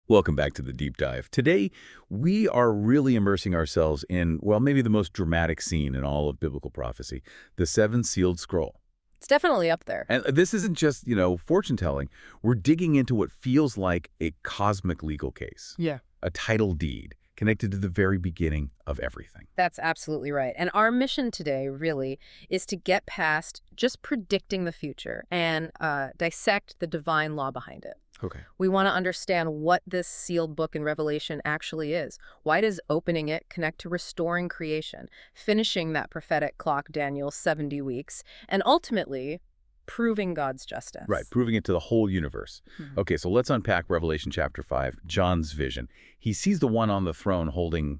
Welcome back to the deep dive. Today, we are really immersing ourselves in, well, maybe the most dramatic scene in all of biblical prophecy, the seven sealed scroll. It's definitely up there. And this isn't just, fortune telling. We're digging into what feels like a cosmic legal case, Yeah. a title deed connected to the very beginning of everything. That's absolutely right. And our mission today, really, is to get past just predicting the future and dissect the divine law behind it. Okay. We want to understand what this sealed book in Revelation actually is. Why does opening it connect to restoring creation, finishing that prophetic clock, Daniel, 70 weeks, and ultimately proving God's justice? Right, proving it to the whole universe. Okay, so let's unpack Revelation chapter 5, John's vision. He sees the one on the throne holding,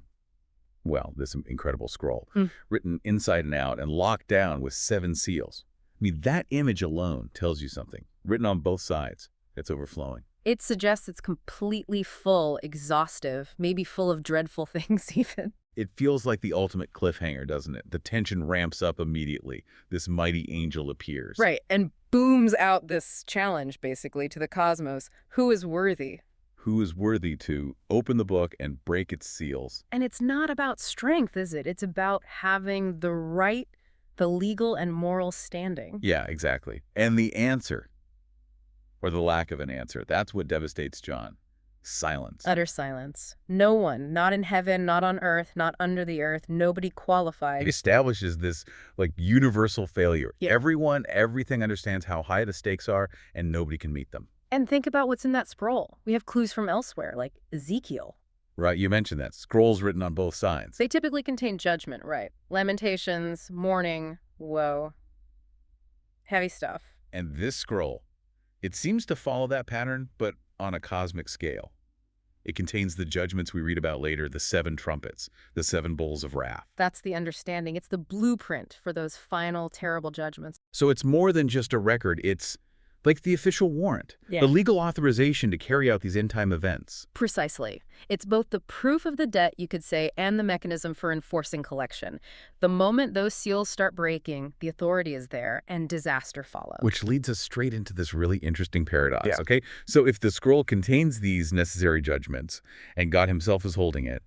well, this incredible scroll, written inside and out and locked down with seven seals. I mean, that image alone tells you something. Written on both sides. It's overflowing. It suggests it's completely full, exhaustive, maybe full of dreadful things even. It feels like the ultimate cliffhanger, doesn't it? The tension ramps up immediately. This mighty angel appears. Right, and booms out this challenge, basically, to the cosmos. Who is worthy? Who is worthy to open the book and break its seals? And it's not about strength, is it? It's about having the right, the legal and moral standing. Yeah, exactly. And the answer, or the lack of an answer, that's what devastates John. Silence. Utter silence. No one, not in heaven, not on earth, not under the earth, nobody It qualified. establishes this universal failure. Yeah. Everyone, everything understands how high the stakes are, and nobody can meet them. And think about what's in that scroll. We have clues from elsewhere, like Ezekiel. Right, you mentioned that. Scrolls written on both sides. They typically contain judgment, right? Lamentations, mourning, woe. Heavy stuff. And this scroll, it seems to follow that pattern, but on a cosmic scale. It contains the judgments we read about later, the seven trumpets, the seven bowls of wrath. That's the understanding. It's the blueprint for those final terrible judgments. So it's more than just a record. It's like the official warrant, Yeah. the legal authorization to carry out these end-time events. Precisely. It's both the proof of the debt, you could say, and the mechanism for enforcing collection. The moment those seals start breaking, the authority is there, and disaster follows. Which leads us straight into this really interesting paradox, Yeah. okay? So if the scroll contains these necessary judgments, and God himself is holding it,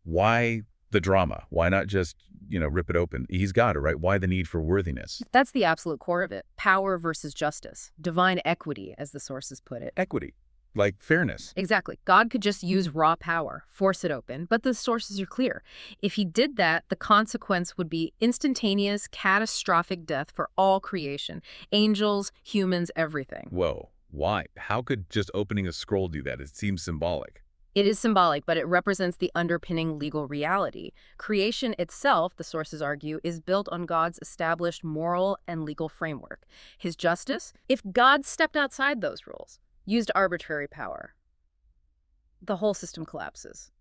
why the drama? Why not just, rip it open? He's got it, right? Why the need for worthiness? That's the absolute core of it. Power versus justice. Divine equity, as the sources put it. Equity, like fairness. Exactly. God could just use raw power, force it open, but the sources are clear. If he did that, the consequence would be instantaneous, catastrophic death for all creation. Angels, humans, everything. Whoa, why? How could just opening a scroll do that? It seems symbolic. It is symbolic, but it represents the underpinning legal reality. Creation itself, the sources argue, is built on God's established moral and legal framework. His justice, if God stepped outside those rules, used arbitrary power, the whole system collapses.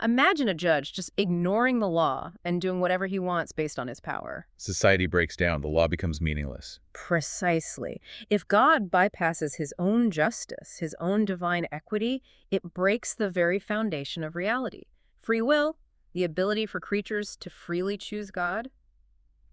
Imagine a judge just ignoring the law and doing whatever he wants based on his power. Society breaks down. The law becomes meaningless. Precisely. If God bypasses his own justice, his own divine equity, it breaks the very foundation of reality. Free will, the ability for creatures to freely choose God,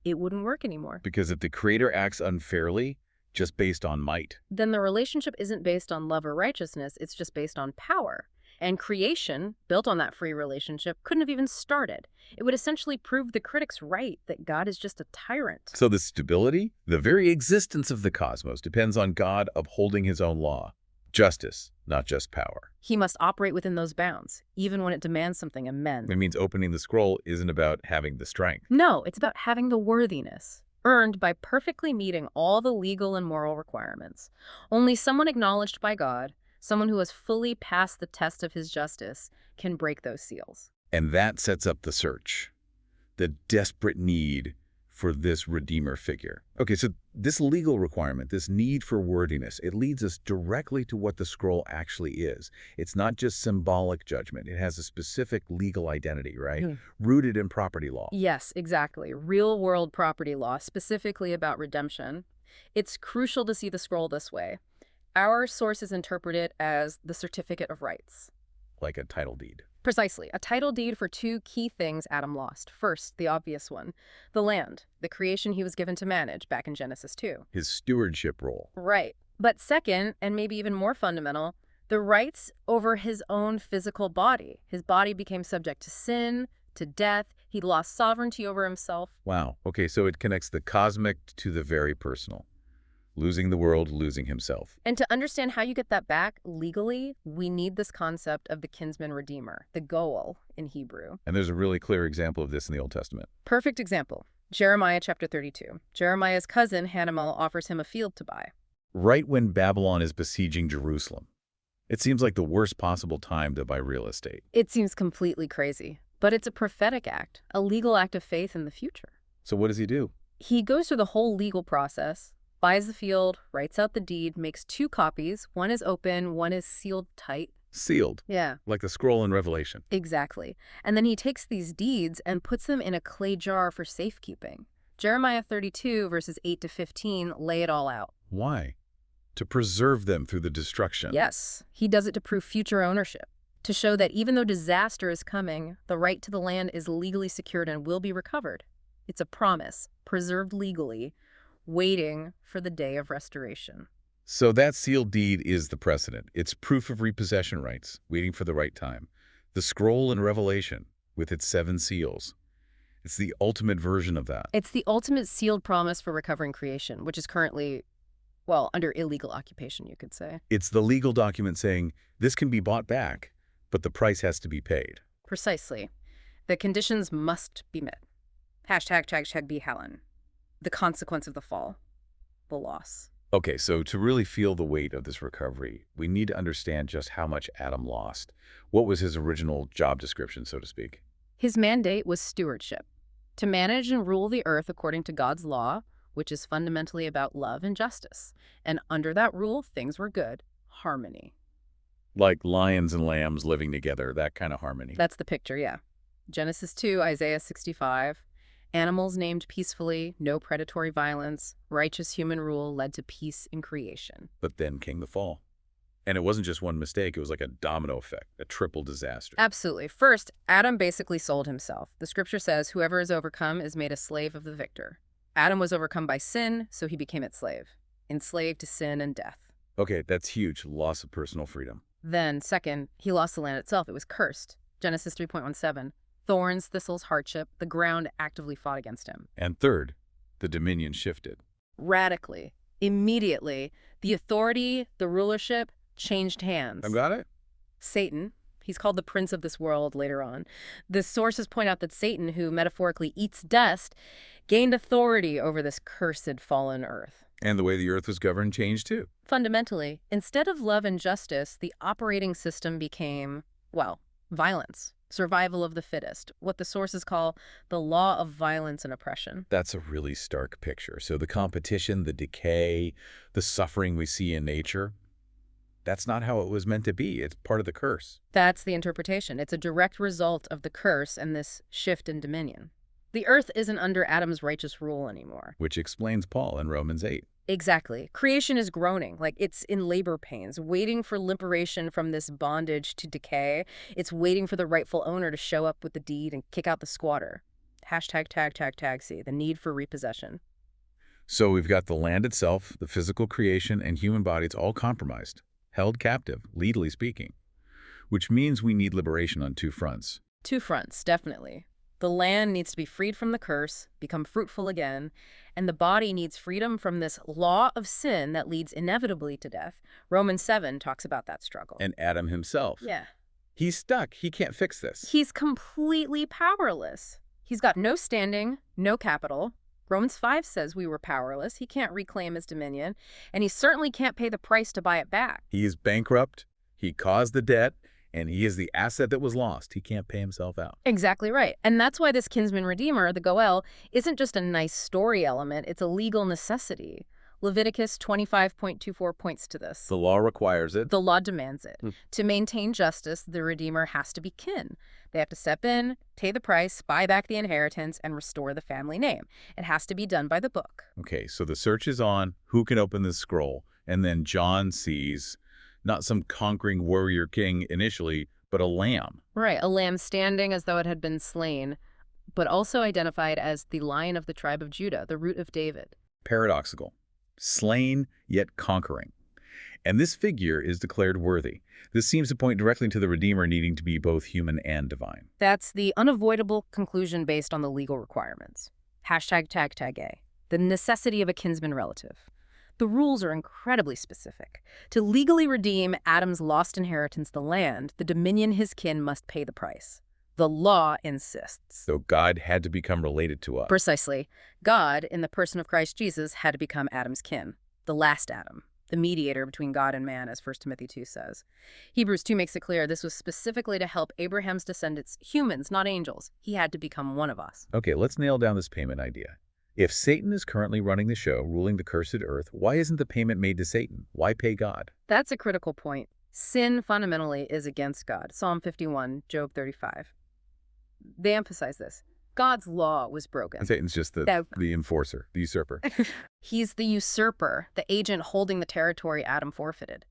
it wouldn't work anymore. Because if the Creator acts unfairly, just based on might, Then the relationship isn't based on love or righteousness, it's just based on power. And creation, built on that free relationship, couldn't have even started. It would essentially prove the critics right that God is just a tyrant. so the stability, the very existence of the cosmos depends on God upholding his own law. Justice, not just power. He must operate within those bounds, even when it demands something immense. It means opening the scroll isn't about having the strength. No, it's about having the worthiness, earned by perfectly meeting all the legal and moral requirements. Only someone acknowledged by God, someone who has fully passed the test of his justice, can break those seals. And that sets up the search, the desperate need for this Redeemer figure. Okay, so this legal requirement, this need for worthiness, it leads us directly to what the scroll actually is. It's not just symbolic judgment. It has a specific legal identity, right? Rooted in property law. Yes, exactly. Real-world property law, specifically about redemption. It's crucial to see the scroll this way. Our sources interpret it as the certificate of rights. Like a title deed. Precisely. A title deed for two key things Adam lost. First, the obvious one, the land, the creation he was given to manage back in Genesis 2. His stewardship role. Right. But second, and maybe even more fundamental, The rights over his own physical body. His body became subject to sin, to death. He lost sovereignty over himself. Wow. Okay, so it connects the cosmic to the very personal. Losing the world, losing himself. And to understand how you get that back legally, we need this concept of the kinsman redeemer, the goel in Hebrew. And there's a really clear example of this in the Old Testament. Perfect example. Jeremiah chapter 32. Jeremiah's cousin, Hanamel, offers him a field to buy. Right when Babylon is besieging Jerusalem. It seems like the worst possible time to buy real estate. It seems completely crazy, but it's a prophetic act, a legal act of faith in the future. So what does he do? He goes through the whole legal process, buys the field, writes out the deed, makes 2 copies. One is open, one is sealed tight. Sealed. Yeah, Like the scroll in Revelation. exactly. And then he takes these deeds and puts them in a clay jar for safekeeping. Jeremiah 32, verses 8 to 15, lay it all out. Why? To preserve them through the destruction. Yes, he does it to prove future ownership, to show that even though disaster is coming, the right to the land is legally secured and will be recovered. It's a promise, preserved legally, waiting for the day of restoration. So that sealed deed is the precedent. It's proof of repossession rights, waiting for the right time. The scroll in Revelation, with its 7 seals. It's the ultimate version of that. It's the ultimate sealed promise for recovering creation, which is currently, well, under illegal occupation, you could say. It's the legal document saying this can be bought back, but the price has to be paid. Precisely. The conditions must be met. #, be Helen. The consequence of the fall. The loss. Okay, so to really feel the weight of this recovery, we need to understand just how much Adam lost. What was his original job description, so to speak? His mandate was stewardship, to manage and rule the earth according to God's law, which is fundamentally about love and justice. And under that rule, things were good. Harmony. Like lions and lambs living together, that kind of harmony. That's the picture, yeah. Genesis 2, Isaiah 65. Animals named peacefully, no predatory violence, righteous human rule led to peace in creation. But then came the fall. And it wasn't just one mistake, it was like a domino effect, a triple disaster. Absolutely. First, Adam basically sold himself. The scripture says, whoever is overcome is made a slave of the victor. Adam was overcome by sin, so he became its slave, enslaved to sin and death. Okay, that's huge, loss of personal freedom. Then, second, he lost the land itself. It was cursed. Genesis 3.17. Thorns, thistles, hardship. The ground actively fought against him. And third, the dominion shifted. Radically, immediately, the authority, the rulership, changed hands. I've got it? Satan, he's called the prince of this world later on. The sources point out that Satan, who metaphorically eats dust, gained authority over this cursed fallen earth. And the way the earth was governed changed too. Fundamentally, instead of love and justice, the operating system became, well, violence. Survival of the fittest, what the sources call the law of violence and oppression. That's a really stark picture. So the competition, the decay, the suffering we see in nature, that's not how it was meant to be. It's part of the curse. That's the interpretation. It's a direct result of the curse and this shift in dominion. The earth isn't under Adam's righteous rule anymore. Which explains Paul in Romans 8. Exactly. Creation is groaning, like it's in labor pains, waiting for liberation from this bondage to decay. It's waiting for the rightful owner to show up with the deed and kick out the squatter. #, the need for repossession. So we've got the land itself, the physical creation, and human bodies all compromised, held captive, legally speaking, which means we need liberation on 2 fronts. 2 fronts, definitely. The land needs to be freed from the curse, become fruitful again, and the body needs freedom from this law of sin that leads inevitably to death. Romans 7 talks about that struggle. And Adam himself. Yeah. He's stuck. He can't fix this. He's completely powerless. He's got no standing, no capital. Romans 5 says we were powerless. He can't reclaim his dominion, and he certainly can't pay the price to buy it back. He is bankrupt. He caused the debt. And he is the asset that was lost. He can't pay himself out. Exactly right. And that's why this kinsman redeemer, the Goel, isn't just a nice story element. It's a legal necessity. Leviticus 25.24 points to this. The law requires it. The law demands it. To maintain justice, the redeemer has to be kin. They have to step in, pay the price, buy back the inheritance, and restore the family name. It has to be done by the book. Okay, so the search is on. Who can open this scroll? And then John sees not some conquering warrior king initially, but a lamb. Right, a lamb standing as though it had been slain, but also identified as the Lion of the tribe of Judah, the root of David. Paradoxical. Slain, yet conquering. And this figure is declared worthy. This seems to point directly to the Redeemer needing to be both human and divine. That's the unavoidable conclusion based on the legal requirements. #A. The necessity of a kinsman relative. The rules are incredibly specific. To legally redeem Adam's lost inheritance, the land, the dominion his kin must pay the price. The law insists. So God had to become related to us. Precisely. God, in the person of Christ Jesus, had to become Adam's kin, the last Adam, the mediator between God and man, as 1 Timothy 2 says. Hebrews 2 makes it clear this was specifically to help Abraham's descendants, humans, not angels. He had to become one of us. Okay, let's nail down this payment idea. If Satan is currently running the show, ruling the cursed earth, why isn't the payment made to Satan? Why pay God? That's a critical point. Sin fundamentally is against God. Psalm 51, Job 35. They emphasize this. God's law was broken. And Satan's just the enforcer, the usurper. He's the usurper, the agent holding the territory Adam forfeited.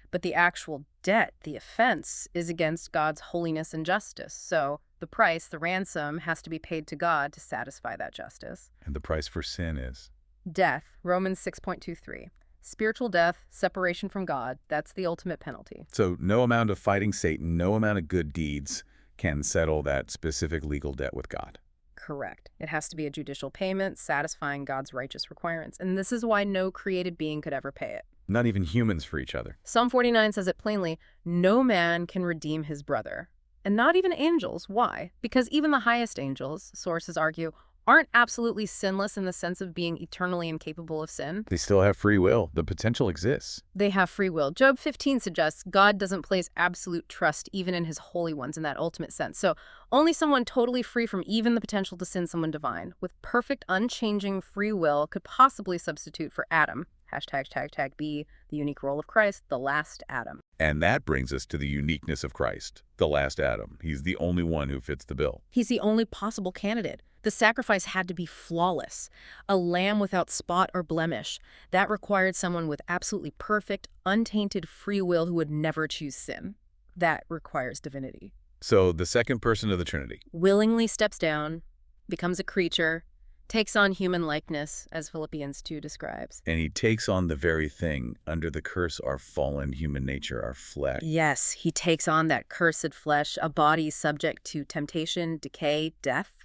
But the actual debt, the offense, is against God's holiness and justice. So the price, the ransom, has to be paid to God to satisfy that justice. And the price for sin is? Death, Romans 6.23. Spiritual death, separation from God, that's the ultimate penalty. So no amount of fighting Satan, no amount of good deeds can settle that specific legal debt with God. Correct. It has to be a judicial payment satisfying God's righteous requirements. And this is why no created being could ever pay it. Not even humans for each other. Psalm 49 says it plainly, no man can redeem his brother. And not even angels. Why? Because even the highest angels, sources argue, aren't absolutely sinless in the sense of being eternally incapable of sin. They still have free will. The potential exists. They have free will. Job 15 suggests God doesn't place absolute trust even in his holy ones in that ultimate sense. So only someone totally free from even the potential to sin, someone divine, with perfect, unchanging free will could possibly substitute for Adam. #B, the unique role of Christ, the last Adam. And that brings us to the uniqueness of Christ, the last Adam. He's the only one who fits the bill. He's the only possible candidate. The sacrifice had to be flawless, a lamb without spot or blemish. That required someone with absolutely perfect, untainted free will who would never choose sin. That requires divinity. So the second person of the Trinity Willingly steps down, becomes a creature, takes on human likeness, as Philippians 2 describes. and he takes on the very thing under the curse, our fallen human nature, our flesh. Yes, he takes on that cursed flesh, a body subject to temptation, decay, death.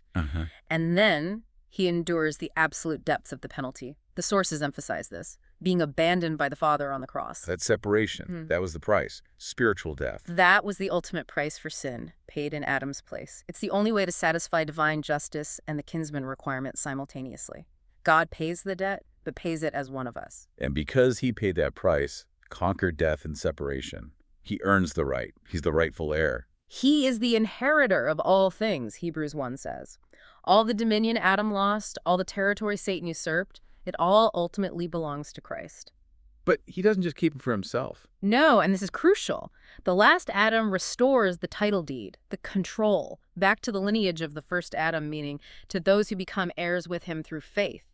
And then he endures the absolute depths of the penalty. The sources emphasize this, being abandoned by the Father on the cross. That separation, that was the price. Spiritual death. That was the ultimate price for sin, paid in Adam's place. It's the only way to satisfy divine justice and the kinsman requirement simultaneously. God pays the debt, but pays it as one of us. And because he paid that price, conquered death and separation, he earns the right. He's the rightful heir. He is the inheritor of all things, Hebrews 1 says. All the dominion Adam lost, all the territory Satan usurped, it all ultimately belongs to Christ. But he doesn't just keep it for himself. No, and this is crucial. The last Adam restores the title deed, the control, back to the lineage of the first Adam, meaning to those who become heirs with him through faith.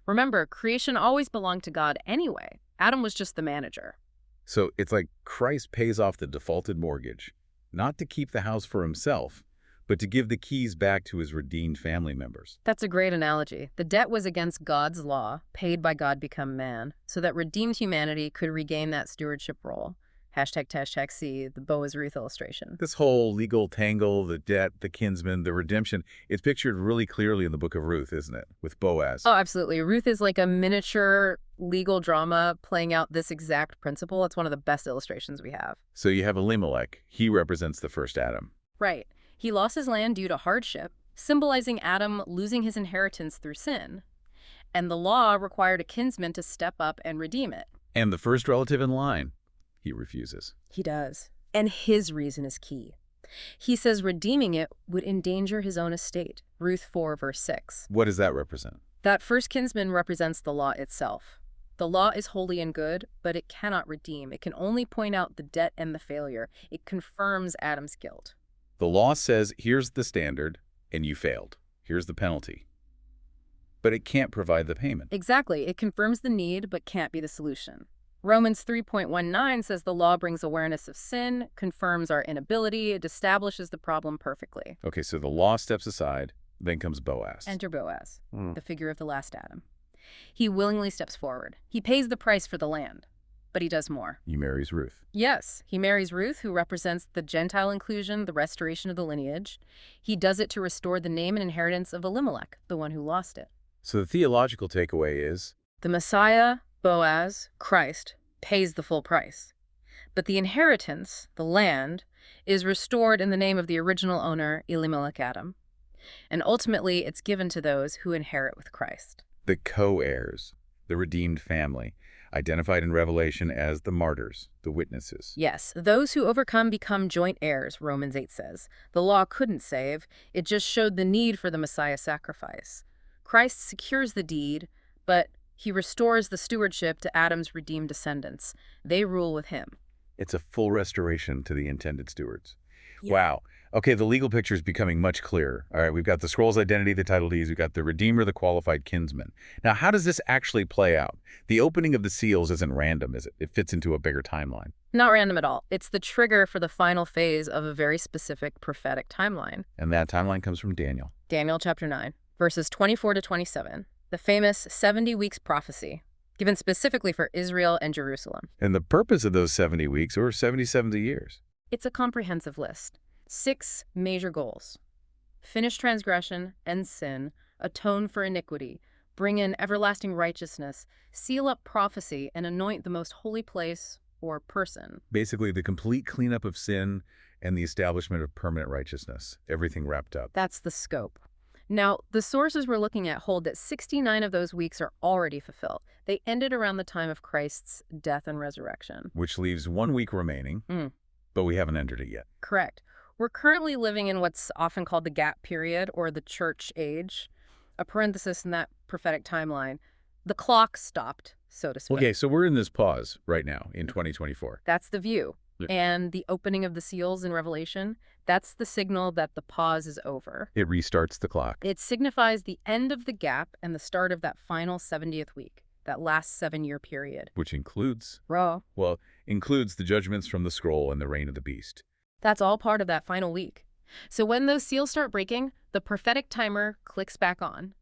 Remember, creation always belonged to God anyway. Adam was just the manager. So it's like Christ pays off the defaulted mortgage, not to keep the house for himself, but to give the keys back to his redeemed family members. That's a great analogy. The debt was against God's law, paid by God become man, so that redeemed humanity could regain that stewardship role. #C, the Boaz Ruth illustration. This whole legal tangle, the debt, the kinsman, the redemption, it's pictured really clearly in the book of Ruth, isn't it? With Boaz. Oh, absolutely. Ruth is like a miniature legal drama playing out this exact principle. It's one of the best illustrations we have. So you have Elimelech. He represents the first Adam. Right. He lost his land due to hardship, symbolizing Adam losing his inheritance through sin. And the law required a kinsman to step up and redeem it. And the first relative in line, he refuses. He does. And his reason is key. He says redeeming it would endanger his own estate. Ruth 4, verse 6. What does that represent? That first kinsman represents the law itself. The law is holy and good, but it cannot redeem. It can only point out the debt and the failure. It confirms Adam's guilt. The law says, here's the standard, and you failed. Here's the penalty. But it can't provide the payment. Exactly. It confirms the need, but can't be the solution. Romans 3.19 says the law brings awareness of sin, confirms our inability, it establishes the problem perfectly. Okay, so the law steps aside, then comes Boaz. Enter Boaz, the figure of the last Adam. He willingly steps forward. He pays the price for the land. But he does more. He marries Ruth. Yes, he marries Ruth, who represents the Gentile inclusion, the restoration of the lineage. He does it to restore the name and inheritance of Elimelech, the one who lost it. So the theological takeaway is, The Messiah, Boaz, Christ, pays the full price. But the inheritance, the land, is restored in the name of the original owner, Elimelech Adam. And ultimately, it's given to those who inherit with Christ. the co-heirs, the redeemed family, identified in Revelation as the martyrs, the witnesses. Yes, those who overcome become joint heirs, Romans 8 says. The law couldn't save. It just showed the need for the Messiah sacrifice. Christ secures the deed, but he restores the stewardship to Adam's redeemed descendants. They rule with him. It's a full restoration to the intended stewards. Yeah. Wow. Okay, the legal picture is becoming much clearer. All right, we've got the scroll's identity, the title deeds, we've got the redeemer, the qualified kinsman. Now, how does this actually play out? The opening of the seals isn't random, is it? It fits into a bigger timeline. Not random at all. It's the trigger for the final phase of a very specific prophetic timeline. And that timeline comes from Daniel. Daniel chapter 9, verses 24 to 27. The famous 70 weeks prophecy, given specifically for Israel and Jerusalem. And the purpose of those 70 weeks, or 70 years. It's a comprehensive list. 6 major goals. Finish transgression, end sin, atone for iniquity, bring in everlasting righteousness, seal up prophecy, and anoint the most holy place or person. Basically, the complete cleanup of sin and the establishment of permanent righteousness. Everything wrapped up. That's the scope. Now, the sources we're looking at hold that 69 of those weeks are already fulfilled. They ended around the time of Christ's death and resurrection. Which leaves 1 week remaining, but we haven't entered it yet. Correct. We're currently living in what's often called the gap period or the church age, a parenthesis in that prophetic timeline. The clock stopped, so to speak. Okay, so we're in this pause right now in 2024. That's the view. Yeah. And the opening of the seals in Revelation, that's the signal that the pause is over. It restarts the clock. It signifies the end of the gap and the start of that final 70th week, that last 7-year period. Which includes, Raw. well, includes the judgments from the scroll and the reign of the beast. That's all part of that final week. So when those seals start breaking, the prophetic timer clicks back on.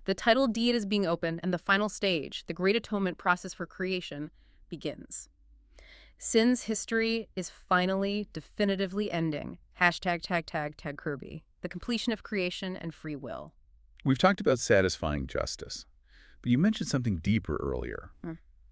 The title deed is being opened, and the final stage, the Great Atonement process for creation, begins. Sin's history is finally, definitively ending. Hashtag tag Kirby. The completion of creation and free will. We've talked about satisfying justice, but you mentioned something deeper earlier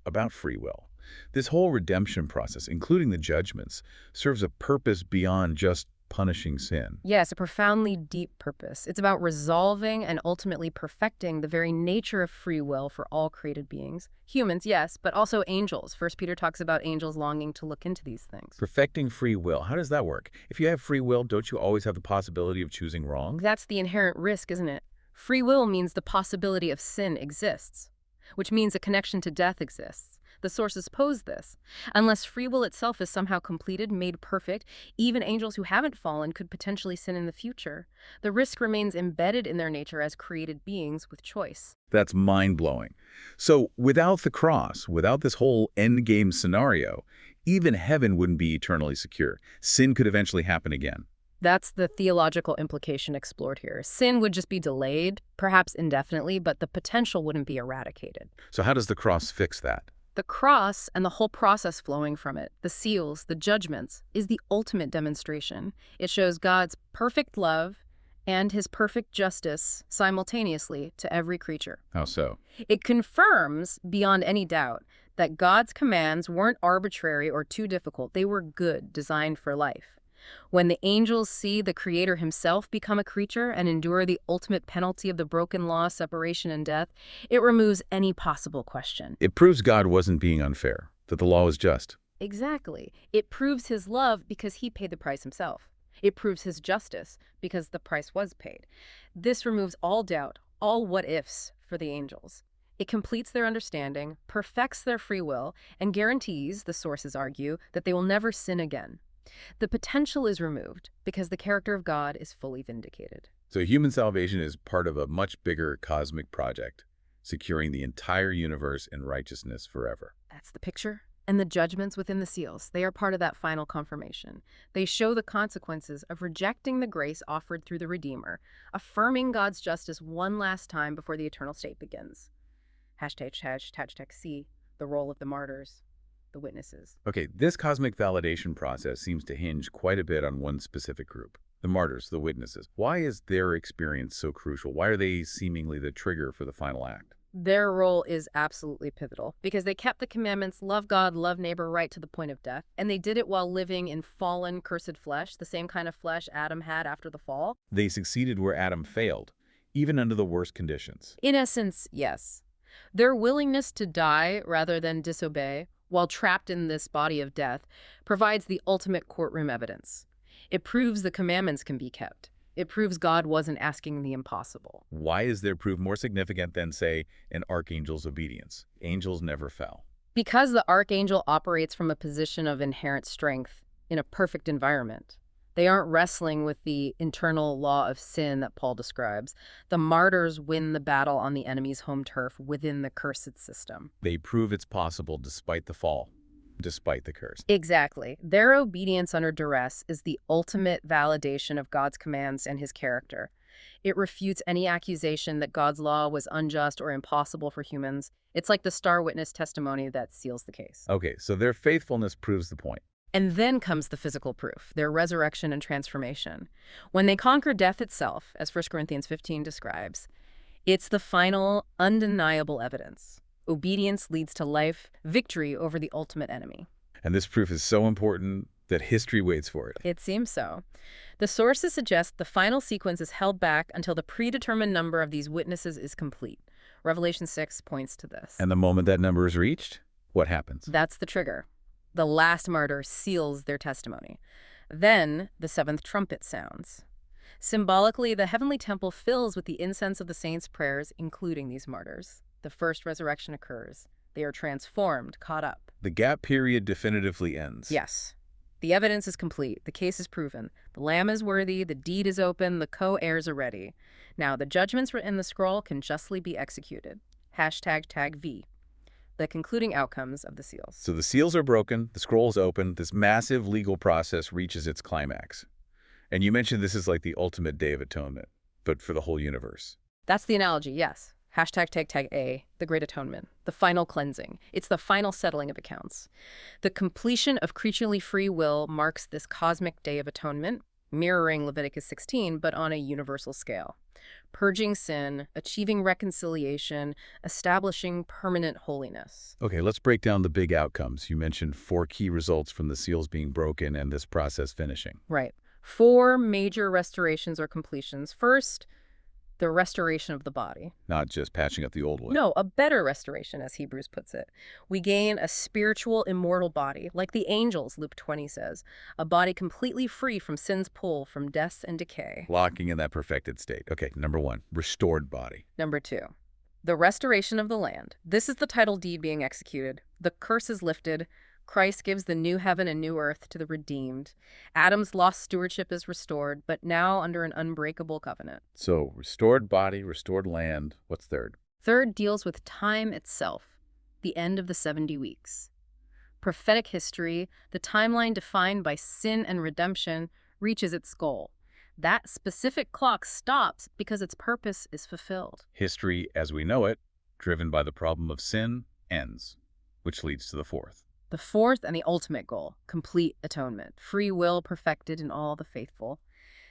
about free will. This whole redemption process, including the judgments, serves a purpose beyond just punishing sin. Yes, a profoundly deep purpose. It's about resolving and ultimately perfecting the very nature of free will for all created beings. Humans, yes, but also angels. 1 Peter talks about angels longing to look into these things. Perfecting free will. How does that work? If you have free will, don't you always have the possibility of choosing wrong? That's the inherent risk, isn't it? Free will means the possibility of sin exists, which means a connection to death exists. The sources pose this. Unless free will itself is somehow completed, made perfect, even angels who haven't fallen could potentially sin in the future. The risk remains embedded in their nature as created beings with choice. That's mind-blowing. So without the cross, without this whole endgame scenario, even heaven wouldn't be eternally secure. Sin could eventually happen again. That's the theological implication explored here. Sin would just be delayed, perhaps indefinitely, but the potential wouldn't be eradicated. So how does the cross fix that? The cross and the whole process flowing from it, the seals, the judgments, is the ultimate demonstration. It shows God's perfect love and his perfect justice simultaneously to every creature. How so? It confirms, beyond any doubt, that God's commands weren't arbitrary or too difficult. They were good, designed for life. When the angels see the Creator himself become a creature and endure the ultimate penalty of the broken law, separation, and death, it removes any possible question. It proves God wasn't being unfair, that the law was just. Exactly. It proves his love because he paid the price himself. It proves his justice because the price was paid. This removes all doubt, all what-ifs for the angels. It completes their understanding, perfects their free will, and guarantees, the sources argue, that they will never sin again. The potential is removed because the character of God is fully vindicated. So human salvation is part of a much bigger cosmic project, securing the entire universe in righteousness forever. That's the picture. And the judgments within the seals, they are part of that final confirmation. They show the consequences of rejecting the grace offered through the Redeemer, affirming God's justice one last time before the eternal state begins. Hashtag C, the role of the martyrs. the witnesses. Okay, this cosmic validation process seems to hinge quite a bit on one specific group, the martyrs, the witnesses. Why is their experience so crucial? Why are they seemingly the trigger for the final act? Their role is absolutely pivotal because they kept the commandments, love God, love neighbor, right to the point of death. And they did it while living in fallen, cursed flesh, the same kind of flesh Adam had after the fall. They succeeded where Adam failed, even under the worst conditions. In essence, yes. Their willingness to die rather than disobey, while trapped in this body of death, provides the ultimate courtroom evidence. It proves the commandments can be kept. It proves God wasn't asking the impossible. Why is their proof more significant than, say, an archangel's obedience? Angels never fell. Because the archangel operates from a position of inherent strength in a perfect environment. They aren't wrestling with the internal law of sin that Paul describes. The martyrs win the battle on the enemy's home turf within the cursed system. They prove it's possible despite the fall, despite the curse. Exactly. Their obedience under duress is the ultimate validation of God's commands and his character. It refutes any accusation that God's law was unjust or impossible for humans. It's like the star witness testimony that seals the case. Okay, so their faithfulness proves the point. And then comes the physical proof, their resurrection and transformation. When they conquer death itself, as 1 Corinthians 15 describes, it's the final, undeniable evidence. Obedience leads to life, victory over the ultimate enemy. And this proof is so important that history waits for it. It seems so. The sources suggest the final sequence is held back until the predetermined number of these witnesses is complete. Revelation 6 points to this. And the moment that number is reached, what happens? That's the trigger. The last martyr seals their testimony. Then the seventh trumpet sounds. Symbolically, the heavenly temple fills with the incense of the saints' prayers, including these martyrs. The first resurrection occurs. They are transformed, caught up. The gap period definitively ends. Yes. The evidence is complete. The case is proven. The Lamb is worthy. The deed is open. The co-heirs are ready. Now, the judgments written in the scroll can justly be executed. #V. The concluding outcomes of the seals. So the seals are broken, the scroll is open, this massive legal process reaches its climax. And you mentioned this is like the ultimate day of atonement, but for the whole universe. That's the analogy, yes. #A, the Great Atonement, the final cleansing. It's the final settling of accounts. The completion of creaturely free will marks this cosmic day of atonement, mirroring Leviticus 16, but on a universal scale. Purging sin, achieving reconciliation, establishing permanent holiness. Okay, let's break down the big outcomes. You mentioned 4 key results from the seals being broken and this process finishing. Right. 4 major restorations or completions. First, the restoration of the body. Not just patching up the old one. No, a better restoration, as Hebrews puts it. We gain a spiritual, immortal body, like the angels, Luke 20 says, a body completely free from sin's pull, from death and decay. Locking in that perfected state. Okay, number 1, restored body. Number 2, the restoration of the land. This is the title deed being executed. The curse is lifted. Christ gives the new heaven and new earth to the redeemed. Adam's lost stewardship is restored, but now under an unbreakable covenant. So, restored body, restored land. What's third? Third deals with time itself, the end of the 70 weeks. Prophetic history, the timeline defined by sin and redemption, reaches its goal. That specific clock stops because its purpose is fulfilled. History, as we know it, driven by the problem of sin, ends, which leads to the fourth. The fourth and the ultimate goal, complete atonement, free will perfected in all the faithful.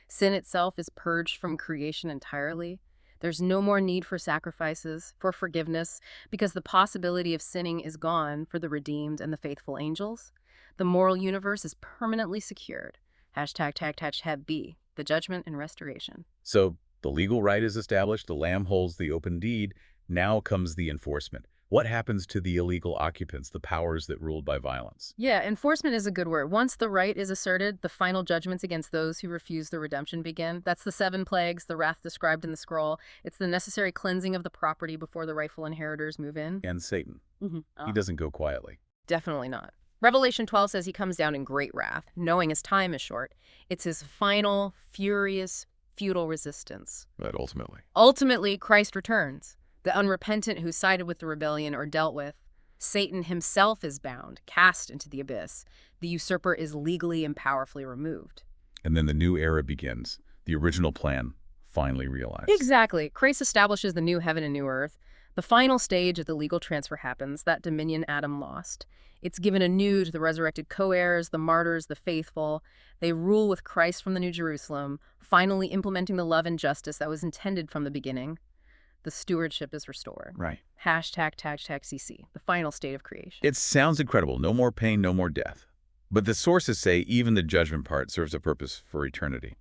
Sin itself is purged from creation entirely. There's no more need for sacrifices, for forgiveness, because the possibility of sinning is gone for the redeemed and the faithful angels. The moral universe is permanently secured. #B, the judgment and restoration. So the legal right is established, the Lamb holds the open deed, now comes the enforcement. What happens to the illegal occupants, the powers that ruled by violence? Yeah, enforcement is a good word. Once the right is asserted, the final judgments against those who refuse the redemption begin. That's the 7 plagues, the wrath described in the scroll. It's the necessary cleansing of the property before the rightful inheritors move in. And Satan. He doesn't go quietly. Definitely not. Revelation 12 says he comes down in great wrath, knowing his time is short. It's his final, furious, futile resistance. But ultimately. Ultimately, Christ returns. The unrepentant who sided with the rebellion or dealt with. Satan himself is bound, cast into the abyss. The usurper is legally and powerfully removed. And then the new era begins. The original plan finally realized. Exactly. Christ establishes the new heaven and new earth, The final stage of the legal transfer happens, that dominion Adam lost. It's given anew to the resurrected co-heirs, the martyrs, the faithful. They rule with Christ from the New Jerusalem, finally implementing the love and justice that was intended from the beginning. The stewardship is restored. Right. Hashtag CC, the final state of creation. It sounds incredible. No more pain, no more death. But the sources say even the judgment part serves a purpose for eternity,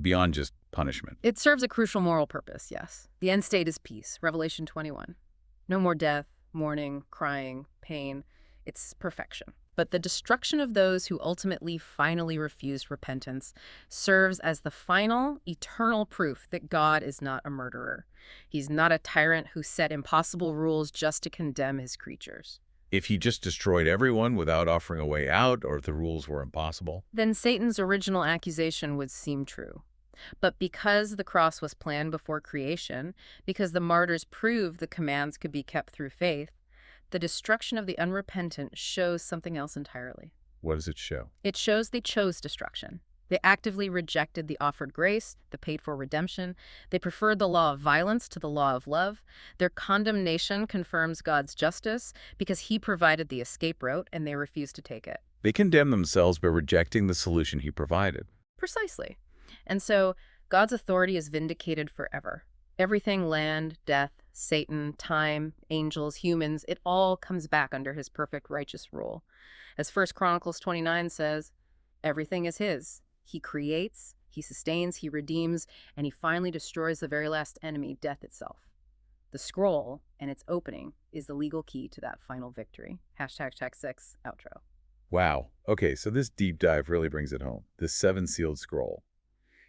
beyond just punishment. It serves a crucial moral purpose, yes. The end state is peace, Revelation 21. No more death, mourning, crying, pain. It's perfection. But the destruction of those who ultimately finally refused repentance serves as the final, eternal proof that God is not a murderer. He's not a tyrant who set impossible rules just to condemn his creatures. If he just destroyed everyone without offering a way out, or if the rules were impossible. Then Satan's original accusation would seem true. But because the cross was planned before creation, because the martyrs proved the commands could be kept through faith, the destruction of the unrepentant shows something else entirely. What does it show? It shows they chose destruction. They actively rejected the offered grace, the paid-for redemption. They preferred the law of violence to the law of love. Their condemnation confirms God's justice because he provided the escape route and they refused to take it. They condemn themselves by rejecting the solution he provided. Precisely. And so God's authority is vindicated forever. Everything, land, death, Satan, time, angels, humans, it all comes back under his perfect righteous rule. As 1 Chronicles 29 says, everything is his. He creates, he sustains, he redeems, and he finally destroys the very last enemy, death itself. The scroll and its opening is the legal key to that final victory. Hashtag Check 6, outro. Wow. Okay, so this deep dive really brings it home. This seven-sealed scroll.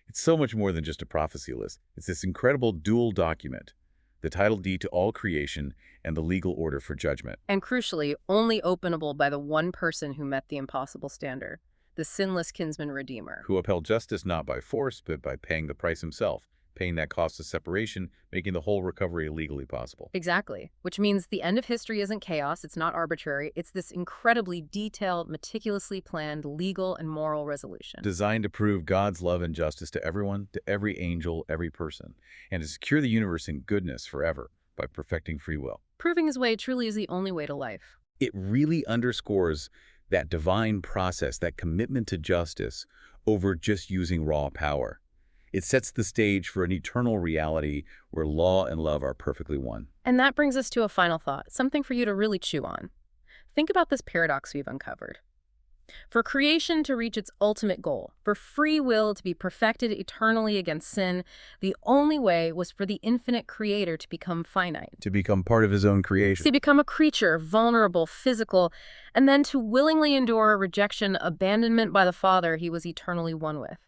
It's so much more than just a prophecy list. It's this incredible dual document, the title deed to all creation and the legal order for judgment. And crucially, only openable by the one person who met the impossible standard, the sinless kinsman redeemer. Who upheld justice not by force, but by paying the price himself, paying that cost of separation, making the whole recovery legally possible. Exactly. Which means the end of history isn't chaos, it's not arbitrary, it's this incredibly detailed, meticulously planned legal and moral resolution. Designed to prove God's love and justice to everyone, to every angel, every person, and to secure the universe in goodness forever by perfecting free will. Proving his way truly is the only way to life. It really underscores that divine process, that commitment to justice over just using raw power. It sets the stage for an eternal reality where law and love are perfectly one. And that brings us to a final thought, something for you to really chew on. Think about this paradox we've uncovered. For creation to reach its ultimate goal, for free will to be perfected eternally against sin, the only way was for the infinite creator to become finite. To become part of his own creation. To become a creature, vulnerable, physical, and then to willingly endure rejection, abandonment by the Father he was eternally one with.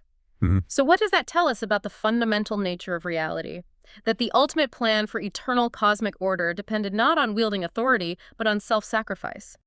So what does that tell us about the fundamental nature of reality? That the ultimate plan for eternal cosmic order depended not on wielding authority, but on self-sacrifice.